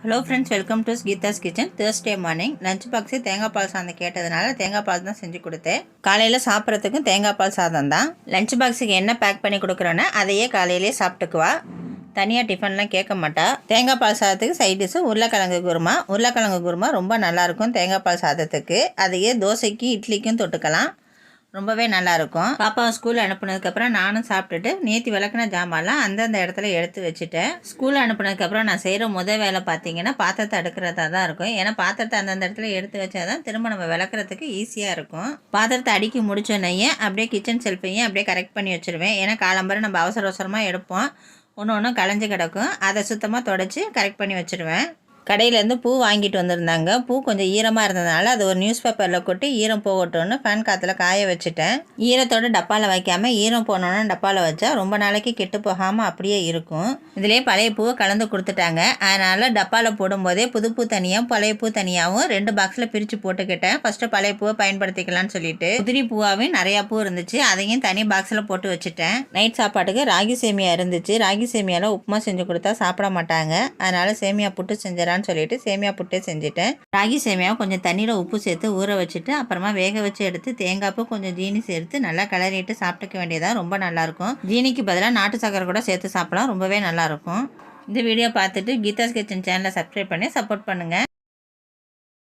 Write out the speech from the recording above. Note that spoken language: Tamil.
Hello friends, welcome to Geetha's kitchen. Thursday morning lunch box தேங்காய் பால் சாதம் கேட்டதுனால தேங்காய் பால் தான் செஞ்சு கொடுத்தேன். காலையில் சாப்பிட்றதுக்கும் தேங்காய் பால் சாதம் தான். லஞ்ச் பாக்ஸுக்கு என்ன பேக் பண்ணி கொடுக்குறோன்னா அதையே காலையிலேயே சாப்பிட்டுக்குவா. தனியாக டிஃபன்லாம் கேட்க மாட்டா. தேங்காய் பால் சாதத்துக்கு சைட் டிஷ்ஷு உருளைக்கிழங்கு குருமா ரொம்ப நல்லாயிருக்கும். தேங்காய் பால் சாதத்துக்கு அதையே தோசைக்கு இட்லிக்கும் தொட்டுக்கலாம். ரொம்பவே நல்லாயிருக்கும். பாப்பாவை ஸ்கூல் அனுப்புனதுக்கப்புறம் நானும் சாப்பிட்டுட்டு நேற்று விளக்குன ஜாமான்லாம் அந்தந்த இடத்துல எடுத்து வச்சுட்டேன். ஸ்கூல் அனுப்புனதுக்கப்புறம் நான் செய்கிற வேலை பார்த்தீங்கன்னா பாத்திரத்தை அடுக்கிறதா தான் இருக்கும். ஏன்னா பாத்திரத்தை அந்தந்த இடத்துல எடுத்து வச்சா தான் திரும்ப நம்ம விளக்குறதுக்கு ஈஸியாக இருக்கும். பாத்திரத்தை அடுக்கி முடிச்சோன்னையே அப்படியே கிச்சன் செல்ஃபையும் அப்படியே கரெக்ட் பண்ணி வச்சுருவேன். ஏன்னா காலம்பரை நம்ம அவசரமாக எடுப்போம், ஒன்று களைஞ்சு கிடக்கும். அதை சுத்தமாக தொடச்சி கரெக்ட் பண்ணி வச்சுருவேன். கடையிலேருந்து பூ வாங்கிட்டு வந்திருந்தாங்க. பூ கொஞ்சம் ஈரமாக இருந்ததுனால அது ஒரு நியூஸ் பேப்பரில் கொட்டி ஈரம் போகட்டும்னு ஃபேன் காற்றுல காய வச்சுட்டேன். ஈரத்தோடு டப்பாவில் வைக்காமல் ஈரம் போனோன்னு டப்பாவில் வச்சா ரொம்ப நாளைக்கு கெட்டு போகாமல் அப்படியே இருக்கும். இதுலேயே பழைய பூவை கலந்து கொடுத்துட்டாங்க. அதனால் டப்பாவில் போடும்போதே புது பூ தனியாகவும் பழைய பூ தனியாகவும் 2 பாக்ஸில் பிரித்து போட்டுக்கிட்டேன். ஃபஸ்ட்டு பழைய பூவை பயன்படுத்திக்கலாம்னு சொல்லிட்டு உதிரி பூவாகவும் நிறையா பூ இருந்துச்சு, அதையும் தனி பாக்ஸில் போட்டு வச்சுட்டேன். நைட் சாப்பாட்டுக்கு ராகி சேமியா இருந்துச்சு. ராகி சேமியாவில் உப்புமா செஞ்சு கொடுத்தா சாப்பிட மாட்டாங்க. அதனால் சேமியா புட்டு செஞ்சிடறான்னு சொல்லிட்டு சேமியா புட்டே செஞ்சுட்டேன். ராகி சேமியாவை கொஞ்சம் தண்ணியில் உப்பு சேர்த்து ஊற வச்சுட்டு அப்புறமா வேக வச்சு எடுத்து தேங்காய்ப்பு கொஞ்சம் ஜீனி சேர்த்து நல்லா கிளறிட்டு சாப்பிட்டுக்க வேண்டியதாக ரொம்ப நல்லாயிருக்கும். ஜீனிக்கு பதிலாக நாட்டு சக்கரை கூட சேர்த்து சாப்பிடலாம், ரொம்பவே நல்லாயிருக்கும். இந்த வீடியோ பார்த்துட்டு கீதாஸ் கிச்சன் சேனலை சப்ஸ்கிரைப் பண்ணி சப்போர்ட் பண்ணுங்கள்.